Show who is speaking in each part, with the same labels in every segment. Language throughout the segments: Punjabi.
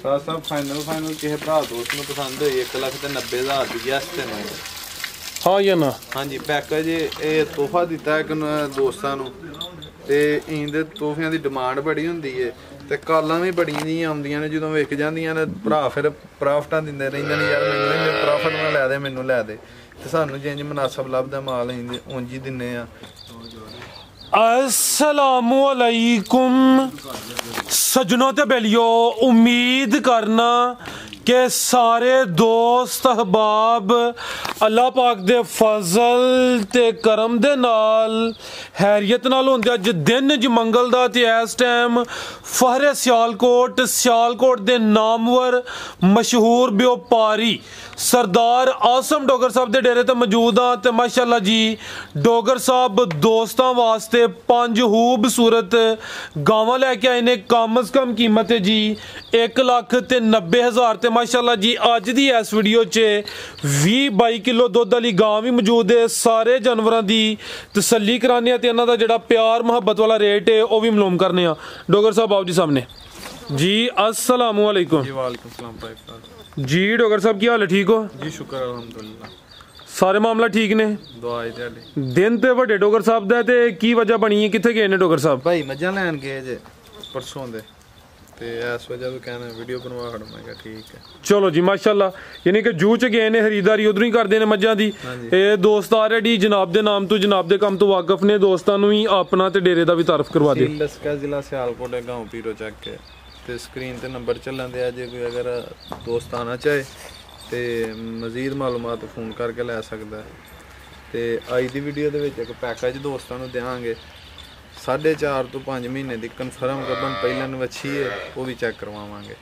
Speaker 1: साहब साहब फाइनल किसी भरा दोस्त ਨੂੰ ਪਸੰਦ ਹੋਈ 1,90,000 ਦੀ ਯੈਸ ਤੇ ਨੋ
Speaker 2: ਹਾਂ ਜਾਂ ਨਾ
Speaker 1: ਹਾਂਜੀ ਪੈਕੇਜ ਇਹ ਤੋਹਫਾ ਦਿੱਤਾ ਇੱਕ ਦੋਸਤਾਂ ਨੂੰ ਤੇ ਇਹਦੇ ਤੋਹਫਿਆਂ ਦੀ ਡਿਮਾਂਡ ਬੜੀ ਹੁੰਦੀ ਏ ਤੇ ਕਾਲਾਂ ਵੀ ਬੜੀਆਂ ਜੀਆਂ ਆਉਂਦੀਆਂ ਨੇ ਜਦੋਂ ਵਿਕ ਜਾਂਦੀਆਂ ਨੇ ਭਰਾ ਫਿਰ ਪ੍ਰਾਫਟਾਂ ਦਿੰਦੇ ਰਹਿੰਦੇ ਨੇ ਯਾਰ ਮੈਨੂੰ ਇਹ ਪ੍ਰਾਫਟ ਨਾ ਲੈ ਦੇ ਮੈਨੂੰ ਲੈ ਦੇ ਤੇ ਸਾਨੂੰ ਜਿੰਜ ਮੁਨਾਸਬ ਲੱਭਦਾ ਮਾਲ ਅਸੀਂ ਉਂਝ ਹੀ ਦਿੰਨੇ ਆ
Speaker 2: अस्सलामु अलैकुम सजनों ते बेलियो उम्मीद करना कि सारे दोस्त अहबाब अल्लाह पाक दे फजल ते करम दे नाल हैरियत नाल होंदे अज दिन ज मंगल दा ते इस टाइम फहरे सियालकोट दे नामवर मशहूर व्यापारी सरदार आसम डोगर साहब दे डेरे ते मौजूद हाँ ते माशाअल्लाह जी डोगर साहब दोस्तां वास्ते 5 खूबसूरत गावां लैके आए ने कम अज कम कीमत है जी 1,90,000 ते माशाअल्लाह जी अज दी इस वीडियो च 20-22 किलो दुध वाली गां भी मौजूद है सारे जानवरां दी तसल्ली कराने ते इन्हां दा जिहड़ा प्यार मुहब्बत वाला रेट है वह भी मालूम करने डोगर साहब आओ जी सामने जी अस्सलाम वालेकुम
Speaker 1: जी वालेकुम सलाम भाई
Speaker 2: जी डोगर साहब की हाल है ठीक हो
Speaker 1: जी शुक्र अल्हम्दुलिल्लाह
Speaker 2: सारे मामला ठीक ने
Speaker 1: दुआ है तेरी
Speaker 2: दिन ते वड्डे डोगर साहब दा ते की वजह बनी है किथे गए ने डोगर साहब
Speaker 1: भाई मज्जां लैन गए जे परसों दे ते इस वजह तो कहना वीडियो बनवा खड़ मैं कहा ठीक है
Speaker 2: चलो जी माशाल्लाह यानी कि जू च गए ने खरीदारी उधरों ही करदे ने मज्जां दी ए दोस्त ऑलरेडी जनाब दे नाम तो जनाब दे काम तो वाकिफ ने दोस्तां नूं ही अपना ते डेरे दा भी तारफ करवा दे
Speaker 1: जिला सियालकोट गांव पीरो चक के ਤੇ ਸਕਰੀਨ ਤੇ ਨੰਬਰ ਚੱਲਣ ਦੇ ਆ ਜੇ ਕੋਈ ਅਗਰ ਦੋਸਤ ਆਣਾ ਚਾਹੇ ਤੇ ਮਜ਼ੀਦ ਮਾਲੂਮਾਤ ਫੋਨ ਕਰਕੇ ਲੈ ਸਕਦਾ ਤੇ ਅੱਜ ਦੀ ਵੀਡੀਓ ਦੇ ਵਿੱਚ ਇੱਕ ਪੈਕੇਜ ਦੋਸਤਾਂ ਨੂੰ ਦੇਵਾਂਗੇ 4.5 ਤੋਂ 5 ਮਹੀਨੇ ਦੀ ਕਨਫਰਮ ਗੱਬਨ ਪਹਿਲਾਂ ਨੂੰ ਵੱਛੀ ਹੈ ਉਹ ਵੀ ਚੈੱਕ ਕਰਵਾਵਾਂਗੇ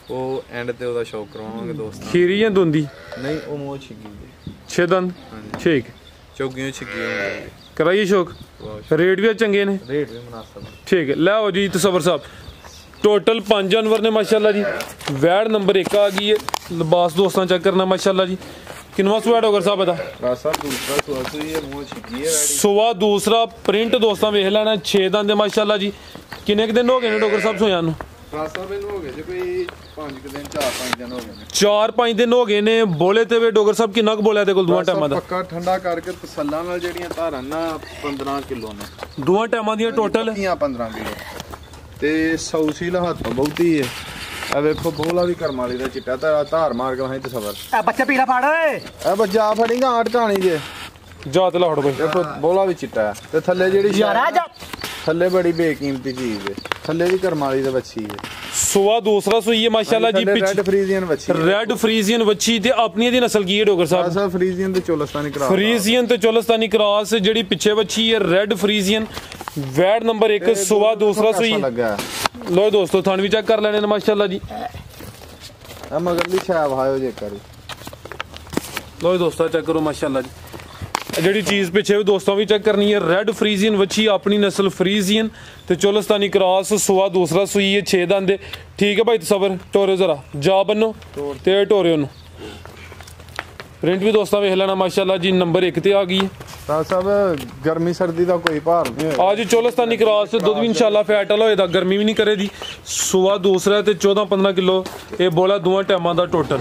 Speaker 1: ਉਹ ਐਂਡ ਤੇ ਉਹਦਾ ਸ਼ੌਕ ਕਰਵਾਵਾਂਗੇ ਦੋਸਤਾਂ
Speaker 2: ਖੀਰੀ ਜਾਂ ਦੁੰਦੀ
Speaker 1: ਨਹੀਂ ਉਹ ਮੋਹ ਛਿੱਗੀ ਜੀ
Speaker 2: 6 ਦੰਦ ਠੀਕ
Speaker 1: ਚੌਗੀਆਂ ਛਿੱਗੀ ਹੁੰਦੀ
Speaker 2: कराइए शौक रेट भी चंगे ने
Speaker 1: रेट भी मुनासिब
Speaker 2: ठीक है लै जी तसव्वुर साहब टोटल 5 जानवर ने माशाल्लाह जी वैड नंबर 1 आ गई है लिबास दोस्तों चेक करना माशाल्लाह जी किनवा सुआ डोगर साहब दा सुआ दूसरा प्रिंट दोस्तों वेख लेना 6 दंद माशाल्लाह जी किन्ने दिन हो गए ने डोगर साहब सोया नूं 4-5 दिन हो गए ने बोले ते वे डोगर साहब किन्ना क बोलिया ते कोल दुआ टाइमां दा
Speaker 1: पक्का ठंडा करके तसल्ला नाल जेड़ियां धारां ना 15 किलो ने
Speaker 2: दुआ टाइमां दी टोटल
Speaker 1: 15 किलो ਤੇ ਸੌਸੀ ਲਹੱਤ ਬਹੁਤੀ ਹੈ ਆ ਵੇਖੋ ਬੋਲਾ ਵੀ ਕਰਮ ਵਾਲੀ ਦਾ ਚਿੱਟਾ ਧਾਰ ਮਾਰ ਕੇ ਵਹੀਂ ਤਸਵਰ
Speaker 3: ਆ ਬੱਚਾ ਪੀਲਾ ਫੜ ਓਏ
Speaker 1: ਆ ਬੱਚਾ ਫੜੀਗਾ ਆਟ ਕਹਾਣੀ ਜੇ
Speaker 2: ਜਾ ਤੇ ਲਾਹੜ ਬਈ
Speaker 1: ਦੇਖੋ ਬੋਲਾ ਵੀ ਚਿੱਟਾ ਤੇ ਥੱਲੇ ਜਿਹੜੀ
Speaker 3: ਯਾਰ ਆ ਜਾ
Speaker 1: ਥੱਲੇ ਬੜੀ ਬੇਕੀਮਤੀ ਚੀਜ਼ ਹੈ ਥੱਲੇ ਵੀ ਕਰਮ ਵਾਲੀ ਦਾ ਬੱਚੀ ਹੈ
Speaker 2: सुआ दूसरा सुई है माशाल्लाह जी
Speaker 1: रेड फ्रीजियन बच्ची
Speaker 2: रेड फ्रीजियन बच्ची ते अपनी दी नस्ल की है डोगर साहब
Speaker 1: ऐसा फ्रीजियन ते चोलस्तानी क्रॉस
Speaker 2: फ्रीजियन ते चोलस्तानी क्रॉस जेडी पीछे बच्ची है रेड फ्रीजियन वैड नंबर 1 सुआ दूसरा सुई लो दोस्तों थान भी चेक कर लेने ने माशाल्लाह जी
Speaker 1: आ मगरली छाव हायो जे करी
Speaker 2: लो दोस्तों चेक करो माशाल्लाह जी ਜਿਹੜੀ ਚੀਜ਼ ਪਿੱਛੇ ਵੀ ਦੋਸਤਾਂ ਵੀ ਚੈੱਕ ਕਰਨੀ ਹੈ ਰੈਡ ਫਰੀਜ਼ੀਅਨ ਵੱਛੀ ਆਪਣੀ ਨਸਲ ਫਰੀਜ਼ੀਅਨ ਤੇ ਚੋਲਸਤਾਨੀ ਕ੍ਰਾਸ ਸੁਆ ਦੂਸਰਾ ਸੂਈ ਹੈ 6 ਦੰਦ ਦੇ ਠੀਕ ਹੈ ਭਾਈ ਤਸਵਰ ਟੋਰਿਓ ਜ਼ਰਾ ਜਾ ਬੰਨੋ ਤੇ ਟੋਰਿਓ ਨੂੰ ਪ੍ਰਿੰਟ ਵੀ ਦੋਸਤਾਂ ਵੇਖ ਲੈਣਾ ਮਾਸ਼ਾਅੱਲਾ ਜੀ ਨੰਬਰ 1 ਤੇ ਆ ਗਈ ਹੈ
Speaker 1: ਸਾਹਿਬ ਗਰਮੀ ਸਰਦੀ ਦਾ ਕੋਈ ਭਾਰ ਨਹੀਂ
Speaker 2: ਹੋਇਆ ਅੱਜ ਚੋਲਸਤਾਨੀ ਕ੍ਰਾਸ ਦੁੱਧ ਵੀ ਇਨਸ਼ਾਅੱਲਾ ਫੈਟ ਵਾਲਾ ਹੋਏਗਾ ਗਰਮੀ ਵੀ ਨਹੀਂ ਕਰੇਗੀ ਸੁਆ ਦੂਸਰਾ ਤੇ 14-15 ਕਿਲੋ ਇਹ ਬੋਲਾ ਦੋਵਾਂ ਟਾਈਮਾਂ ਦਾ ਟੋਟਲ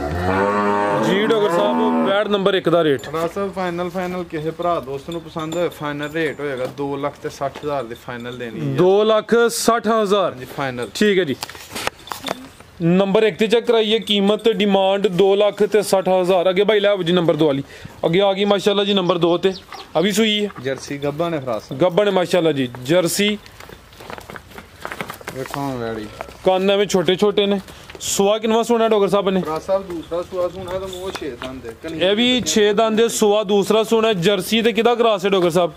Speaker 2: जी डॉक्टर साहब वैट नंबर 1 ਦਾ ਰੇਟ
Speaker 1: ਰਾਸਾ ਫਾਈਨਲ ਕਿਸੇ ਭਰਾ ਦੋਸਤ ਨੂੰ ਪਸੰਦ ਹੋਏ ਫਾਈਨਲ ਰੇਟ ਹੋਏਗਾ 2,60,000 ਦੀ ਫਾਈਨਲ ਦੇਣੀ ਹੈ
Speaker 2: 2,60,000
Speaker 1: ਜੀ ਫਾਈਨਲ
Speaker 2: ਠੀਕ ਹੈ जी नंबर 1 ਤੇ ਚੈੱਕ ਕਰਾਈਏ ਕੀਮਤ ਡਿਮਾਂਡ 2,60,000 ਅੱਗੇ ਭਾਈ ਲੈ ਆਓ ਜੀ ਨੰਬਰ 2 ਵਾਲੀ ਅੱਗੇ ਆ ਗਈ ਮਾਸ਼ਾਅੱਲਾ ਜੀ ਨੰਬਰ 2 ਤੇ ਅਭੀ ਸੂਈ ਹੈ
Speaker 1: ਜਰਸੀ ਗੱਬਾ ਨੇ ਫਰਾਸਾ
Speaker 2: ਗੱਬਾ ਨੇ ਮਾਸ਼ਾਅੱਲਾ ਜੀ ਜਰਸੀ
Speaker 1: ਵੇਖੋ ਵੈੜੀ
Speaker 2: ਕੰਨ ਐਵੇਂ ਛੋਟੇ ਨੇ ਸੁਆ ਕਿੰਨਵਾ ਸੋਨਾ ਡੋਗਰ ਸਾਹਿਬ ਨੇ
Speaker 1: ਸਾਹਿਬ ਦੂਸਰਾ ਸੁਆ ਸੋਨਾ ਤਾਂ ਮੂੰਹ 6 ਦੰਦ
Speaker 2: ਇਹ ਵੀ 6 ਦੰਦ ਦੇ ਸੁਆ ਦੂਸਰਾ ਸੋਨਾ ਜਰਸੀ ਤੇ ਕਿਹਦਾ ਕਰਾਸ ਹੈ ਡੋਗਰ ਸਾਹਿਬ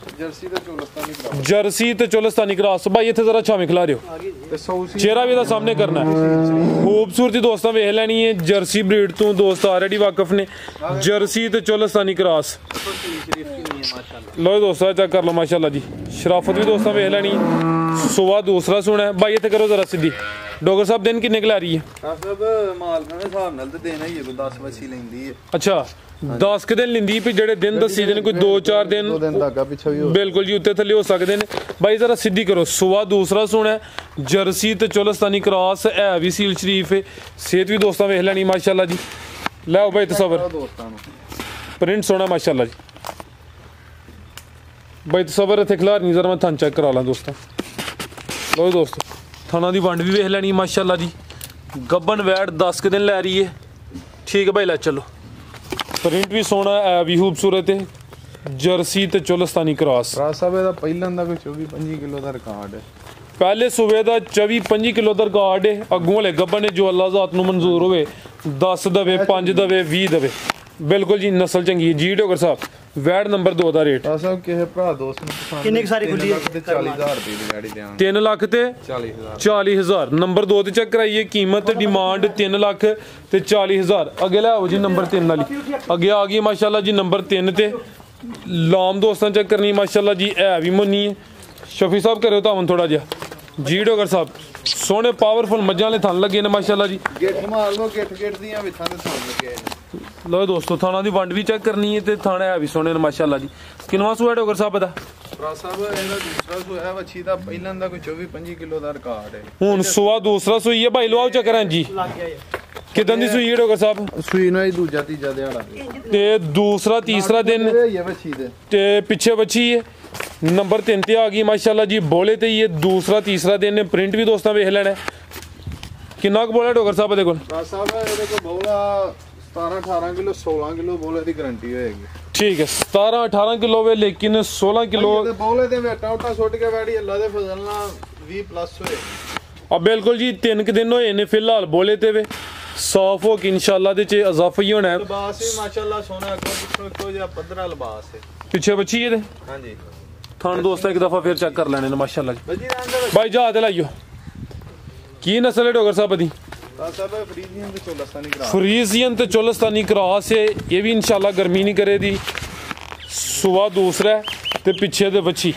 Speaker 2: ਜਰਸੀ ਤੇ ਚੋਲਸਤਾਨੀ ਕਰਾਸ ਭਾਈ ਇੱਥੇ ਜ਼ਰਾ ਛਾਵੇਂ ਖਿਲਾ ਦਿਓ
Speaker 1: ਤੇ
Speaker 2: ਚਿਹਰਾ ਵੀ ਇਹਦਾ ਸਾਹਮਣੇ ਕਰਨਾ ਹੈ ਖੂਬਸੂਰਤੀ ਦੋਸਤਾਂ ਵੇਖ ਲੈਣੀ ਹੈ ਜਰਸੀ ਬਰੀਡ ਤੋਂ ਦੋਸਤ ਆਲਰੇਡੀ ਵਾਕਿਫ ਨੇ ਜਰਸੀ ਤੇ ਚੋਲਸਤਾਨੀ ਕਰਾਸ ਲੋ ਦੋਸਤਾਂ ਚੈੱਕ ਕਰ ਲਓ ਮਾਸ਼ਾਅੱਲਾ ਜੀ ਸ਼ਰਾਫਤ ਵੀ ਦੋਸਤਾਂ ਵੇਖ ਲੈਣੀ ਸੁਆ ਦੂਸਰਾ ਸੋਨਾ ਹੈ ਭਾਈ ਇੱਥੇ ਕਰੋ ਜ਼ਰਾ ਸਿੱਧੀ ਡੋਗਰ ਸਾਹਿਬ दिन किन्ने क ला रही है
Speaker 1: साहब माल के हिसाब नाल ते देना ही है 10 वसी लेंदी है
Speaker 2: अच्छा 10 ਕੁ ਦਿਨ ਲਿੰਦੀ ਵੀ ਜਿਹੜੇ ਦਿਨ ਦੱਸੀ ਦੇ ਨੇ ਕੋਈ 2-4 ਦਿਨ
Speaker 1: 2 ਦਿਨ ਦਾ ਅੱਗਾ ਪਿੱਛਾ ਵੀ ਹੋ
Speaker 2: ਬਿਲਕੁਲ ਜੀ ਉੱਤੇ ਥੱਲੇ ਹੋ ਸਕਦੇ ਨੇ ਬਾਈ ਜ਼ਰਾ ਸਿੱਧੀ ਕਰੋ ਸੂਆ ਦੂਸਰਾ ਸੋਣਾ ਜਰਸੀ ਤੇ ਚੋਲਸਤਾਨੀ ਕ੍ਰਾਸ ਹੈ ਵੀ ਸੀਲ ਸ਼ਰੀਫ ਹੈ ਸਿਹਤ ਵੀ ਦੋਸਤਾਂ ਵੇਖ ਲੈਣੀ ਮਾਸ਼ਾਅੱਲਾ ਜੀ ਲੈ ਆਓ ਬਾਈ ਤਸਵਰ
Speaker 1: ਦੋਸਤਾਂ ਨੂੰ
Speaker 2: ਪ੍ਰਿੰਟ ਸੋਣਾ ਮਾਸ਼ਾਅੱਲਾ ਜੀ ਬਾਈ ਤਸਵਰ ਇੱਥੇ ਖਿਲਾਰ ਨਹੀਂ ਜ਼ਰਾ ਮੈਂ ਥਣ ਚੈੱਕ ਕਰਾ ਲਾਂ ਦੋਸਤਾਂ ਲੋ ਦੋਸਤੋ ਥਾਣਾ ਦੀ ਵੰਡ ਵੀ ਵੇਖ ਲੈਣੀ ਮਾਸ਼ਾਅੱਲਾ ਜੀ ਗੱਬਨ ਵੈੜ 10 ਕੁ ਦਿਨ ਲੈ ਰਹੀ ਹੈ ਠੀਕ ਹੈ ਭਾਈ ਲੈ ਚਲੋ ਪ੍ਰਿੰਟ ਵੀ ਸੋਹਣਾ ਹੈ ਵੀ ਖੂਬਸੂਰਤ ਹੈ ਜਰਸੀ ਤੇ ਚੋਲਸਤਾਨੀ ਕ੍ਰਾਸ
Speaker 1: ਸਾਹਿਬ ਇਹਦਾ ਪਹਿਲਾਂ ਦਾ ਕੋਈ 24-25 ਕਿਲੋ ਦਾ ਰਿਕਾਰਡ ਹੈ
Speaker 2: ਪਹਿਲੇ ਸੂਬੇ ਦਾ 24-25 ਕਿਲੋ ਦਾ ਰਿਕਾਰਡ ਹੈ ਅੱਗੋਂ ਵਾਲੇ ਗੱਬਨ ਨੇ ਜੋ ਅੱਲਾਹ ਜ਼ਾਤ ਨੂੰ ਮਨਜ਼ੂਰ ਹੋਵੇ 10 ਦਵੇ 5 ਦਵੇ 20 ਦਵੇ ਬਿਲਕੁਲ ਜੀ ਨਸਲ ਚੰਗੀ ਹੈ ਜੀ ਡੋਗਰ ਸਾਹਿਬ ਵੈੜ ਨੰਬਰ 2 ਦਾ ਰੇਟ
Speaker 1: ਸਾਹਿਬ ਕਿਸੇ ਭਰਾ ਦੋਸਤ ਨੂੰ ਪਸੰਦ
Speaker 3: ਕਿੰਨੇ ਸਾਰੀ ਖੁੱਲੀ
Speaker 1: 40000 ਰੁਪਏ ਦੀ ਗਾੜੀ ਦਿਆਂਗੇ
Speaker 2: 3 ਲੱਖ ਤੇ 40000 ਨੰਬਰ 2 ਤੇ ਚੈੱਕ ਕਰਾਈਏ ਕੀਮਤ ਤੇ ਡਿਮਾਂਡ 3 ਲੱਖ ਤੇ 40000 ਅੱਗੇ ਲੈ ਆਓ ਜੀ ਨੰਬਰ 3 ਵਾਲੀ ਅੱਗੇ ਆ ਗਈ ਮਾਸ਼ਾਅੱਲਾ ਜੀ ਨੰਬਰ 3 ਤੇ ਲਾਮ ਦੋਸਤਾਂ ਚੈੱਕ ਕਰਨੀ ਮਾਸ਼ਾਅੱਲਾ ਜੀ ਹੈ ਵੀ ਮੁੰਨੀ ਹੈ ਸ਼ਫੀ ਸਾਹਿਬ ਕਰਿਓ ਤਾਵਨ ਥੋੜਾ ਜਿਹਾ ਜੀ ਡੋਗਰ ਸਾਹਿਬ ਸੋਹਣੇ ਪਾਵਰਫੁਲ ਮੱਝਾਂ ਵਾਲੇ ਥਣ ਲੱਗੇ ਨੇ ਮਾਸ਼ਾਅੱਲਾ ਜੀ
Speaker 1: ਗੇਟ ਮਾਰ ਲਓ ਗੇਟ ਦੀਆਂ ਵਿੱਥਾਂ ਦੇ ਥਣ ਲੱਗੇ
Speaker 2: ਲੋ ਦੋਸਤੋ ਥਾਣਾ ਦੀ ਵੰਡ ਵੀ ਚੈੱਕ ਕਰਨੀ ਹੈ ਤੇ ਥਾਣਾ ਹੈ ਵੀ ਸੋਹਣੇ ਨੇ ਮਾਸ਼ਾਅੱਲਾ ਜੀ ਕਿੰਨਵਾਂ ਸੂਆ ਡੋਗਰ ਸਾਹਿਬ ਦਾ
Speaker 1: ਭਰਾ ਸਾਹਿਬ ਇਹਦਾ ਦੂਸਰਾ ਸੂਆ ਵੱਛੀ ਦਾ ਪਹਿਲਾਂ ਦਾ ਕੋਈ 24-25 ਕਿਲੋ ਦਾ ਰਿਕਾਰਡ ਹੈ
Speaker 2: ਹੁਣ ਸੂਆ ਦੂਸਰਾ ਸੂਈ ਹੈ ਭਾਈ ਲੋ ਆਓ ਚੱਕਰਾਂ ਜੀ
Speaker 3: ਲੱਗ ਗਿਆ
Speaker 2: ਕਿਦਾਂ ਦੀ ਸੂਈ ਹੈ ਡੋਗਰ ਸਾਹਿਬ
Speaker 1: ਸੂਈ ਨੂੰ ਇਹ ਦੂਜਾ ਤੀਜਾ ਦਿਹਾੜਾ
Speaker 2: ਤੇ ਦੂਸਰਾ ਤੀਸਰਾ ਦਿਨ
Speaker 1: ਇਹ ਵੱਛੀ ਦੇ
Speaker 2: ਤੇ ਪਿੱਛੇ ਬੱਚੀ ਹੈ ਨੰਬਰ 3 ਤੇ ਆ ਗਈ ਮਾਸ਼ਾਅੱਲਾ ਜੀ ਬੋਲੇ ਤੇ ਇਹ ਦੂਸਰਾ ਤੀਸਰਾ ਦਿਨ ਨੇ ਪ੍ਰਿੰਟ ਵੀ ਦੋਸਤਾਂ ਵੇਖ ਲੈਣਾ ਕਿੰਨਾ ਕੁ ਬੋਲਾ ਡੋਗਰ ਸਾਹਿਬ ਦੇ ਕੋਲ
Speaker 1: ਭਰਾ ਸਾਹਿਬ ਇਹਦੇ ਕੋਲ ਬੋਲਾ 17-18 ਕਿਲੋ 16 ਕਿਲੋ ਬੋਲੇ ਦੀ ਗਾਰੰਟੀ ਹੋਏਗੀ
Speaker 2: ਠੀਕ ਹੈ 17-18 ਕਿਲੋ ਵੇ ਲੇਕਿਨ 16 ਕਿਲੋ
Speaker 1: ਤੇ ਬੋਲੇ ਦੇ ਵੇਟਾ ਉਟਾ ਸੁੱਟ ਕੇ ਵੈੜੀ ਅੱਲਾ ਦੇ ਫਜ਼ਲ ਨਾਲ 20 ਪਲੱਸ ਹੋਏ
Speaker 2: ਆ ਬਿਲਕੁਲ ਜੀ 3 ਕੁ ਦਿਨ ਹੋਏ ਨੇ ਫਿਲਹਾਲ ਬੋਲੇ ਤੇ ਵੇ ਸਾਫ ਹੋ ਕੇ ਇਨਸ਼ਾਅੱਲਾ ਦੇ ਚ ਇਜ਼ਾਫਾ ਹੀ ਹੋਣਾ ਹੈ
Speaker 1: ਲਿਬਾਸ ਹੀ ਮਾਸ਼ਾਅੱਲਾ ਸੋਹਣਾ ਅੱਗੋਂ ਪਿੱਛੋਂ ਇੱਕੋ ਜਿਹਾ ਪੱਧਰਾ ਲਿਬਾਸ ਹੈ
Speaker 2: ਪਿੱਛੇ ਬੱਚੀ ਇਹਦੇ
Speaker 1: ਹਾਂਜੀ
Speaker 2: ਥਾਣ ਦੋਸਤਾਂ ਇੱਕ ਦਫਾ ਫੇਰ ਚੈੱਕ ਕਰ ਲੈਣੇ ਨੇ ਮਾਸ਼ਾਅੱਲਾ ਜੀ
Speaker 1: ਬੱਜੀ ਰਹਿੰਦੇ
Speaker 2: ਬਾਈ ਜਾ ਤੇ ਲਾਈਓ ਕੀ ਨਸਲ ਹੈ ਡੋਗਰ ਸਾਹਿਬ ਦੀ
Speaker 1: ਸਾਹਿਬ ਫਰੀਜ਼ੀਅਨ ਤੇ ਚੋਲਸਤਾਨੀ ਕਰਾ
Speaker 2: फ्रीजियन तो चोलस्तानी क्रॉस है ये भी इंशाल्लाह गर्मी नहीं करे दी सुबह दूसरा है ते पिछे दे बच्ची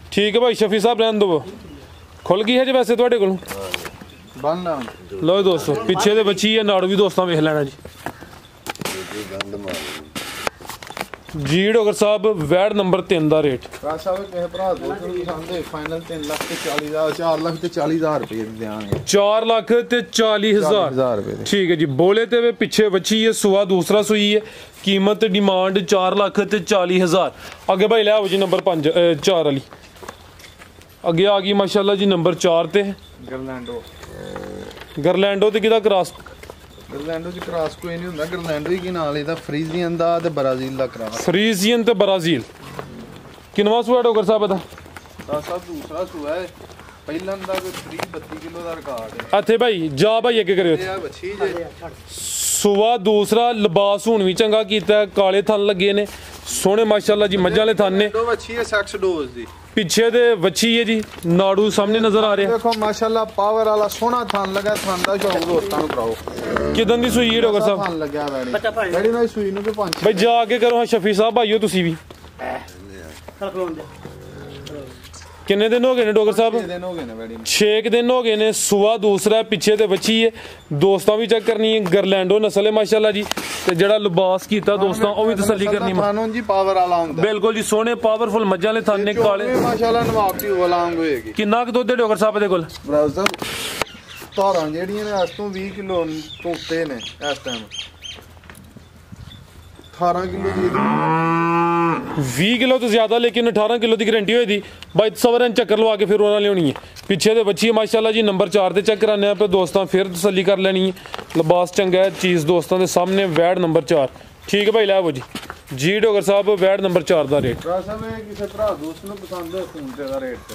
Speaker 2: ठीक है भाई शफी साहब रहन दो खुल गई है जी वैसे थोड़े को
Speaker 1: बन ला
Speaker 2: लो दोस्तों पिछे दे बच्ची है नाड़ भी दोस्तों वेख लेना जी जी डॉक्टर साहब वैड नंबर 3 ਦਾ ਰੇਟ
Speaker 1: ਸਾਹਿਬ ਕਿਸੇ ਭਰਾ ਦੋਸਤ ਨੂੰ ਪਸੰਦ ਹੈ ਫਾਈਨਲ 3 ਲੱਖ ਤੇ 40000 4 ਲੱਖ ਤੇ 40000 ਰੁਪਏ ਦੇ ਦਿਆਂਗੇ
Speaker 2: 4 ਲੱਖ ਤੇ 40000
Speaker 1: ਰੁਪਏ ਦੇ
Speaker 2: ਠੀਕ ਹੈ ਜੀ ਬੋਲੇ ਤੇ ਵੇ ਪਿੱਛੇ ਬੱਚੀ ਹੈ ਸੁਆ ਦੂਸਰਾ ਸੂਈ ਹੈ ਕੀਮਤ ਡਿਮਾਂਡ 4 ਲੱਖ ਤੇ 40000 ਅੱਗੇ ਭਾਈ ਲੈ ਆਓ ਜੀ ਨੰਬਰ 5 4 ਵਾਲੀ ਅੱਗੇ ਆ ਗਈ ਮਾਸ਼ਾਅੱਲਾ ਜੀ ਨੰਬਰ 4 ਤੇ ਗਰਲੈਂਡੋ ਤੇ ਕਿਹਦਾ ਕ੍ਰਾਸ
Speaker 1: ਗਰਲੈਂਡੋ ਚ ਕ੍ਰਾਸ ਕੋਈ ਨਹੀਂ ਹੁੰਦਾ ਗਰਲੈਂਡੋ ਹੀ ਕੀ ਨਾਲ ਇਹਦਾ ਫਰੀਜ਼ੀਅਨ ਦਾ ਤੇ ਬ੍ਰਾਜ਼ੀਲ ਦਾ ਕ੍ਰਾਸ
Speaker 2: ਫਰੀਜ਼ੀਅਨ ਤੇ ਬ੍ਰਾਜ਼ੀਲ ਕਿੰਨਵਾਂ ਸੂਆ ਡੋਗਰ ਸਾਹਿਬ ਦਾ
Speaker 1: ਸਾਹਿਬ ਦੂਸਰਾ ਸੂਆ ਹੈ ਪਹਿਲਾਂ ਦਾ ਕੋਈ 30-32 ਕਿਲੋ ਦਾ ਰਿਕਾਰਡ ਹੈ
Speaker 2: ਇੱਥੇ ਭਾਈ ਜਾ ਭਾਈ ਅੱਗੇ ਕਰਿਓ
Speaker 1: ਇਹ ਵੱਛੀ ਜੇ
Speaker 2: ਸੁਆ ਦੂਸਰਾ ਲਿਬਾਸ ਹੁਣ ਵੀ ਚੰਗਾ ਕੀਤਾ ਕਾਲੇ ਥਣ ਲੱਗੇ ਨੇ ਸੋਹਣੇ ਮਾਸ਼ਾਅੱਲਾ ਜੀ ਮੱਝਾਂ ਵਾਲੇ ਥਣ ਨੇ
Speaker 1: ਦੋ ਵੱਛੀ ਹੈ ਸੈਕਸ ਡੋਜ਼ ਦੀ
Speaker 2: ਪਿੱਛੇ ਦੇ ਵੱਛੀ ਹੈ ਜੀ ਨਾੜੂ ਸਾਹਮਣੇ ਨਜ਼ਰ ਆ ਰਿਹਾ
Speaker 1: ਦੇਖੋ ਮਾਸ਼ਾਅੱਲਾ ਪਾਵਰ ਵਾਲਾ ਸੋਹਣਾ ਥਣ ਲੱਗਾ ਥਣ ਦਾ ਸ਼ੌਕ ਦੋਸਤਾਂ ਨੂੰ ਕਰਾਓ
Speaker 2: ਕਿਦਾਂ ਦੀ ਸੂਈ ਹੈ ਡੋਗਰ ਸਾਹਿਬ
Speaker 1: ਥਣ ਲੱਗਿਆ ਵੈੜੀ ਨਾਲ ਸੂਈ ਨੂੰ ਕੋਈ 5
Speaker 2: ਭਾਈ ਜਾ ਕੇ ਕਰੋ ਹਾਂ ਸ਼ਫੀ ਸਾਹਿਬ ਭਾਈਓ ਤੁਸੀਂ ਵੀ ਕਿੰਨੇ ਦਿਨ ਹੋ ਗਏ ਨੇ ਡੋਗਰ ਸਾਹਿਬ
Speaker 1: ਦਿਨ ਹੋ ਗਏ ਨੇ ਵੈੜੀ
Speaker 2: 6 ਦਿਨ ਹੋ ਗਏ ਨੇ ਸੁਆ ਦੂਸਰਾ ਪਿੱਛੇ ਤੇ ਬੱਚੀ ਹੈ ਦੋਸਤਾਂ ਵੀ ਚੈੱਕ ਕਰਨੀ ਹੈ ਗਰਲੈਂਡੋ ਨਸਲ ਹੈ ਮਾਸ਼ਾਅੱਲਾ ਜੀ ਤੇ ਜਿਹੜਾ ਲਿਬਾਸ ਕੀਤਾ ਦੋਸਤਾਂ ਉਹ ਵੀ ਤਸੱਲੀ ਕਰਨੀ
Speaker 1: ਕਾਨੂੰਨ ਜੀ ਪਾਵਰ ਵਾਲਾ ਹੁੰਦਾ
Speaker 2: ਬਿਲਕੁਲ ਜੀ ਸੋਹਣੇ ਪਾਵਰਫੁਲ ਮੱਝਾਂ ਵਾਲੇ ਥਾਨੇ ਕਾਲੇ
Speaker 1: ਮਾਸ਼ਾਅੱਲਾ ਨਵਾਬਤੀ ਵਾਲਾਂਗ ਹੋਏਗੀ
Speaker 2: ਕਿੰਨਾ ਕੁ ਦੁੱਧ ਹੈ ਡੋਗਰ ਸਾਹਿਬ ਦੇ ਕੋਲ
Speaker 1: ਬਰਾਦਰ ਸਾਹਿਬ ਧਾਰਾਂ ਜਿਹੜੀਆਂ ਨੇ ਇਸ ਤੋਂ 20 ਕਿਲੋ ਤੋਂ ਉੱਤੇ ਨੇ ਇਸ ਟਾਈਮ 18 ਕਿਲੋ ਦੀ
Speaker 2: 20 ਕਿਲੋ ਤੋਂ ਜ਼ਿਆਦਾ ਲੇਕਿਨ 18 ਕਿਲੋ ਦੀ ਗਾਰੰਟੀ ਹੋਈ ਦੀ ਬਾਈ ਸਵਰਨ ਚੱਕਰ ਲਵਾ ਕੇ ਫਿਰ ਉਹਨਾਂ ਲਿਆਉਣੀ ਹੈ ਪਿੱਛੇ ਦੇ ਬੱਚੀ ਮਾਸ਼ਾਅੱਲਾ ਜੀ ਨੰਬਰ 4 ਤੇ ਚੈੱਕ ਕਰਾਣੇ ਆਪੇ ਦੋਸਤਾਂ ਫਿਰ ਤਸੱਲੀ ਕਰ ਲੈਣੀ ਹੈ ਲਿਬਾਸ ਚੰਗਾ ਹੈ ਚੀਜ਼ ਦੋਸਤਾਂ ਦੇ ਸਾਹਮਣੇ ਵੈਡ ਨੰਬਰ 4 ਠੀਕ ਹੈ ਭਾਈ ਲੈ ਆਵੋ ਜੀ ਡੋਗਰ ਸਾਹਿਬ ਵੈਡ ਨੰਬਰ 4 ਦਾ ਰੇਟ
Speaker 1: ਭਰਾ ਸਾਹਿਬ ਇਹ ਕਿਸੇ ਭਰਾ ਦੋਸਤ ਨੂੰ ਪਸੰਦ ਹੋ ਫੋਨ ਤੇ ਦਾ ਰੇਟ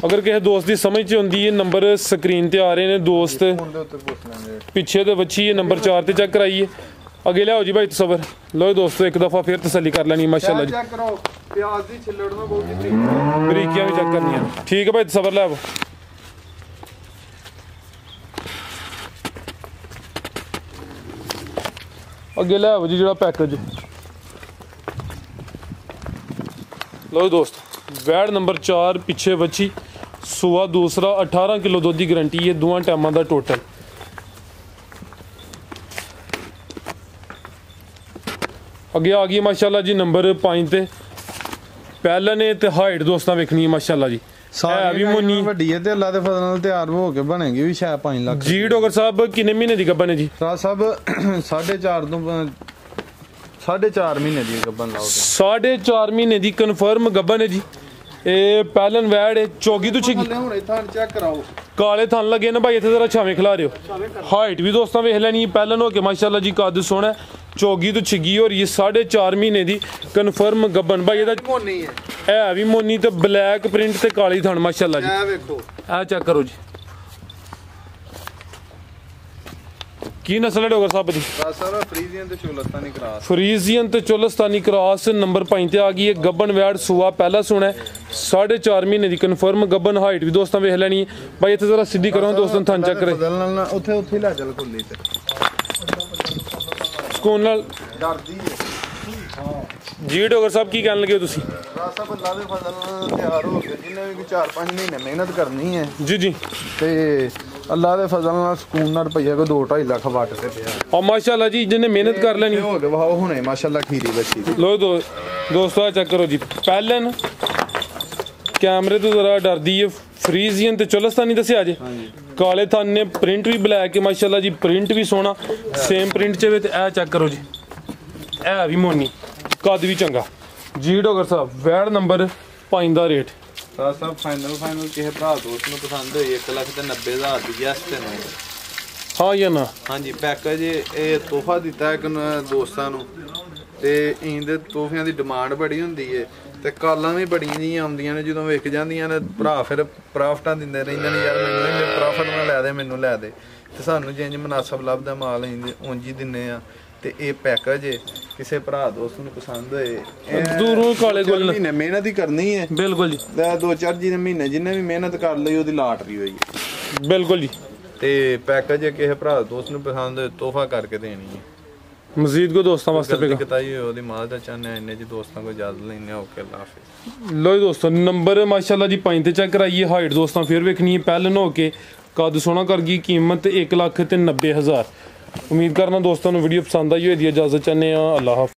Speaker 2: ਅਗਰ ਕਿਸੇ ਦੋਸਤ ਦੀ ਸਮਝ 'ਚ ਹੁੰਦੀ ਹੈ ਨੰਬਰ ਸਕਰੀਨ ਤੇ ਆ ਰਹੇ ਨੇ ਦੋਸਤ
Speaker 1: ਫੋਨ ਦੇ ਉੱਤੇ ਪੁੱਛ ਲਾਂਗੇ
Speaker 2: ਪਿੱਛੇ ਦੇ ਬੱਚੀ ਹੈ ਨੰਬਰ 4 ਤੇ ਚੈੱਕ ਕਰਾਈਏ ਅੱਗੇ ਲਿਆਓ ਜੀ ਭਾਈ ਤਸਵਰ ਲੋ ਦੋਸਤੋ ਇੱਕ ਦਫਾ ਫਿਰ ਤਸੱਲੀ ਕਰ ਲੈਣੀ ਮਾਸ਼ਾਅੱਲਾ ਜੀ
Speaker 1: ਚੈੱਕ ਕਰੋ ਪਿਆਜ਼ ਦੀ ਛਿੱਲੜ ਨੂੰ ਬਹੁਤ ਜਿੱਤੀ
Speaker 2: ਬਰੀਕੀਆਂ ਵੀ ਚੈੱਕ ਕਰਨੀਆਂ ਠੀਕ ਹੈ ਭਾਈ ਤਸਵਰ ਲੈ ਆਵੋ ਅੱਗੇ ਲੈ ਆਵੋ ਜੀ ਜਿਹੜਾ ਪੈਕੇਜ ਲੋ ਦੋਸਤ ਵੈਡ ਨੰਬਰ 4 ਪਿੱਛੇ ਬੱਚੀ ਸੁਆ ਦੂਸਰਾ 18 ਕਿਲੋ ਦੁੱਧ ਦੀ ਗਾਰੰਟੀ ਹੈ ਦੋਵਾਂ ਟਾਈਮਾਂ ਦਾ ਟੋਟਲ ਅੱਗੇ ਆ ਗਈ ਮਾਸ਼ਾਅੱਲਾ ਜੀ ਨੰਬਰ 5 ਤੇ ਪਹਿਲਾਂ ਨੇ ਤੇ ਹਾਈਟ ਦੋਸਤਾਂ ਵੇਖਣੀ ਹੈ ਮਾਸ਼ਾਅੱਲਾ ਜੀ ਹੈ ਵੀ ਮੁੰਨੀ
Speaker 1: ਵੱਡੀ ਹੈ ਤੇ ਅੱਲਾ ਦੇ ਫਜ਼ਲ ਨਾਲ ਤਿਆਰ ਹੋ ਕੇ ਬਣੇਗੀ ਵੀ ਸ਼ਾਇਦ 5 ਲੱਖ
Speaker 2: ਜੀ। ਡਾਕਟਰ ਸਾਹਿਬ ਕਿੰਨੇ ਮਹੀਨੇ ਦੀ ਗੱਭਣ ਹੈ ਜੀ?
Speaker 1: ਰਾਜ ਸਾਹਿਬ 4.5 ਤੋਂ 4.5 ਮਹੀਨੇ ਦੀ ਗੱਭਣ ਲਾਓਗੇ।
Speaker 2: 4.5 ਮਹੀਨੇ ਦੀ ਕਨਫਰਮ ਗੱਭਣ ਹੈ ਜੀ। ਇਹ ਪਹਿਲਨ ਵੈੜ ਹੈ ਚੌਗੀ ਤੋਂ ਛਿੱਗੀ
Speaker 1: ਹੁਣੇ ਥਣ ਚੈੱਕ ਕਰਾਓ
Speaker 2: ਕਾਲੇ ਥਣ ਲੱਗੇ ਨਾ ਭਾਈ ਇੱਥੇ ਜ਼ਰਾ ਛਾਵੇਂ ਖਿਲਾ ਰਿਓ। ਹਾਈਟ ਵੀ ਦੋਸਤਾਂ ਵੇਖ ਲੈਣੀ ਪਹਿਲਨ ਹੋ ਕੇ ਮਾਸ਼ਾਅੱਲਾ ਜੀ ਕੱਦ ਸੋਹਣਾ ਚੌਗੀ ਤੋਂ ਛਿੱਗੀ ਹੋ ਰਹੀ ਹੈ 4.5 ਮਹੀਨੇ ਦੀ ਕਨਫਰਮ ਗੱਭਣ ਭਾਈ ਇਹਦਾ
Speaker 1: ਮੋਨੀ ਹੈ
Speaker 2: ਵੀ ਮੋਨੀ ਤੇ ਬਲੈਕ ਪ੍ਰਿੰਟ ਤੇ ਕਾਲੀ ਥਣ ਮਾਸ਼ਾਅੱਲਾ ਜੀ।
Speaker 1: ਇਹ ਵੇਖੋ
Speaker 2: ਆ ਚੈੱਕ ਕਰੋ ਜੀ ਕੀ ਨਸਲ ਹੈ ਡਾਕਟਰ ਸਾਹਿਬ ਦੀ?
Speaker 1: ਸਾਰਾ ਫਰੀਜ਼ੀਅਨ ਤੇ ਚੋਲਸਤਾਨੀ ਕਰਾਸ
Speaker 2: ਫਰੀਜ਼ੀਅਨ ਤੇ ਚੋਲਸਤਾਨੀ ਕ੍ਰਾਸ ਨੰਬਰ 5 ਤੇ ਆ ਗਈ ਹੈ ਗੱਭਣ ਵੈੜ ਸੂਆ ਪਹਿਲਾ ਸੁਣਾ 4.5 ਮਹੀਨੇ ਦੀ ਕਨਫਰਮ ਗੱਭਣ ਹਾਈਟ ਵੀ ਦੋਸਤਾਂ ਵੇਖ ਲੈਣੀ ਹੈ ਭਾਈ ਇੱਥੇ ਜ਼ਰਾ ਸਿੱਧੀ ਕਰੋ ਦੋਸਤਾਂ ਥਣ ਚੈੱਕ ਕਰੇ
Speaker 1: ਉੱਥੇ ਲੈ ਚੱਲ ਖੁੱਲੀ ਤੇ
Speaker 2: ਸਕੂਨ ਨਾਲ
Speaker 1: ਡਰਦੀ ਹੈ
Speaker 2: ਜੀ। ਡਾਕਟਰ ਸਾਹਿਬ ਕੀ ਕਹਿਣ ਲੱਗੇ ਤੁਸੀਂ?
Speaker 1: ਰਾਸਾ ਅੱਲਾ ਦੇ ਫਜ਼ਲ ਨਾਲ ਤਿਆਰ ਹੋ ਕੇ ਜਿਹਨੇ ਵੀ 4-5 ਮਹੀਨੇ ਮਿਹਨਤ ਕਰਨੀ ਹੈ
Speaker 2: ਜੀ ਜੀ
Speaker 1: ਤੇ ਅੱਲਾ ਦੇ ਫਜ਼ਲ ਨਾਲ ਸਕੂਨ ਨਾਲ ਰੁਪਈਆ ਕੋ 2-2.5 ਲੱਖ ਵੱਟ ਤੇ ਪਿਆ
Speaker 2: ਔਰ ਮਾਸ਼ਾਅੱਲਾ ਜੀ ਜਿਹਨੇ ਮਿਹਨਤ ਕਰ ਲੈਣੀ
Speaker 1: ਹੋ ਗਿਆ ਵਾਹ ਹੁਣੇ ਮਾਸ਼ਾਅੱਲਾ ਖੀਰੀ ਬੱਚੀ ਦੀ
Speaker 2: ਲੋ ਦੋਸਤੋ ਚੈੱਕ ਕਰੋ ਜੀ ਪਹਿਲਨ ਕੈਮਰੇ ਤੋਂ ਜ਼ਰਾ ਡਰਦੀ ਹੈ ਫਰੀਜ਼ੀਅਨ ਤੇ ਚੋਲਸਤਾਨੀ ਦੱਸਿਆ ਜੇ ਕਾਲੇ ਥਣ ਨੇ ਪ੍ਰਿੰਟ ਵੀ ਬਲੈਕ ਹੈ ਮਾਸ਼ਾਅੱਲਾ ਜੀ ਪ੍ਰਿੰਟ ਵੀ ਸੋਹਣਾ ਸੇਮ ਪ੍ਰਿੰਟ ਚ ਵੇ ਤੇ ਇਹ ਚੈੱਕ ਕਰੋ ਜੀ ਇਹ ਵੀ ਮੋਨੀ ਕੱਦ ਵੀ ਚੰਗਾ ਜੀ। ਡਾਕਟਰ ਸਾਹਿਬ ਵੈੜ ਨੰਬਰ 5 ਦਾ ਰੇਟ
Speaker 1: ਸਾਹਿਬ ਫਾਈਨਲ ਕਿਸੇ ਭਰਾ ਦੋਸਤ ਨੂੰ ਪਸੰਦ ਹੋਈ 1,90,000 ਦੀ ਯੈਸ ਤੇ ਨੋ
Speaker 2: ਹਾਂ ਜਾਂ ਨਾ?
Speaker 1: ਹਾਂਜੀ ਪੈਕੇਜ ਇਹ ਤੋਹਫਾ ਦਿੱਤਾ ਹੈ ਦੋਸਤਾਂ ਨੂੰ ਤੇ ਇਹਦੇ ਤੋਹਫਿਆਂ ਦੀ ਡਿਮਾਂਡ ਬੜੀ ਹੁੰਦੀ ਹੈ ਤੇ ਕਾਲਾਂ ਵੀ ਬੜੀਆਂ ਜਿਹੀਆਂ ਆਉਂਦੀਆਂ ਨੇ ਜਦੋਂ ਵਿਕ ਜਾਂਦੀਆਂ ਨੇ ਭਰਾ ਫਿਰ ਪ੍ਰਾਫਟਾਂ ਦਿੰਦੇ ਰਹਿੰਦੇ ਨੇ ਯਾਰ ਮੈਨੂੰ ਪ੍ਰਾਫਟ ਨਾ ਲੈ ਦੇ ਮੈਨੂੰ ਲੈ ਦੇ ਤੇ ਸਾਨੂੰ ਜਿੰਜ ਮੁਨਾਸਬ ਲੱਭਦਾ ਮਾਲ ਉਂਝ ਹੀ ਦਿੰਨੇ ਆ ਤੇ ਇਹ ਪੈਕੇਜ ਕਿਸੇ ਭਰਾ ਦੋਸਤ ਨੂੰ ਪਸੰਦ ਹੋਏ
Speaker 2: ਦੂਰੋਂ ਕਾਲੇ ਗੁੱਲ
Speaker 1: ਮਹੀਨੇ ਮਿਹਨਤ ਹੀ ਕਰਨੀ ਹੈ
Speaker 2: ਬਿਲਕੁਲ ਜੀ
Speaker 1: 2-4 ਮਹੀਨੇ ਜਿੰਨੇ ਵੀ ਮਿਹਨਤ ਕਰ ਲਈ ਉਹਦੀ ਲਾਟਰੀ ਹੋਈ
Speaker 2: ਬਿਲਕੁਲ ਜੀ
Speaker 1: ਤੇ ਪੈਕੇਜ ਕਿਸੇ ਭਰਾ ਦੋਸਤ ਨੂੰ ਪਸੰਦ ਹੋਏ ਤੋਹਫਾ ਕਰਕੇ ਦੇਣੀ ਹੈ
Speaker 2: ਮਜ਼ੀਦ ਕੋ ਦੋਸਤਾਂ ਵਾਸਤੇ ਪੇਗਾ
Speaker 1: ਕਿਤਾਈ ਉਹਦੀ ਮਾਲ ਦਾ ਚਾਹਨੇ ਇੰਨੇ ਜੀ ਦੋਸਤਾਂ ਕੋ ਇਜਾਜ਼ਤ ਲੈਣੇ ਓਕੇ ਅੱਲਾ ਹਾਫਿਜ਼।
Speaker 2: ਲੋ ਦੋਸਤੋ ਨੰਬਰ ਮਾਸ਼ਾਅੱਲਾ ਜੀ 5 ਤੇ ਚੈੱਕ ਕਰਾਈਏ ਹਾਈਟ ਦੋਸਤਾਂ ਫਿਰ ਵੇਖਣੀ ਹੈ ਪਹਿਲਨ ਹੋ ਕੇ ਕੱਦ ਸੋਹਣਾ ਕਰ ਗਈ ਕੀਮਤ 1,90,000 ਉਮੀਦ ਕਰਨਾ ਦੋਸਤਾਂ ਨੂੰ ਵੀਡੀਓ ਪਸੰਦ ਆਈ ਹੋਈ ਦੀ ਇਜਾਜ਼ਤ ਚਾਹਨੇ ਆ ਅੱਲਾ ਹਾਫਿਜ਼।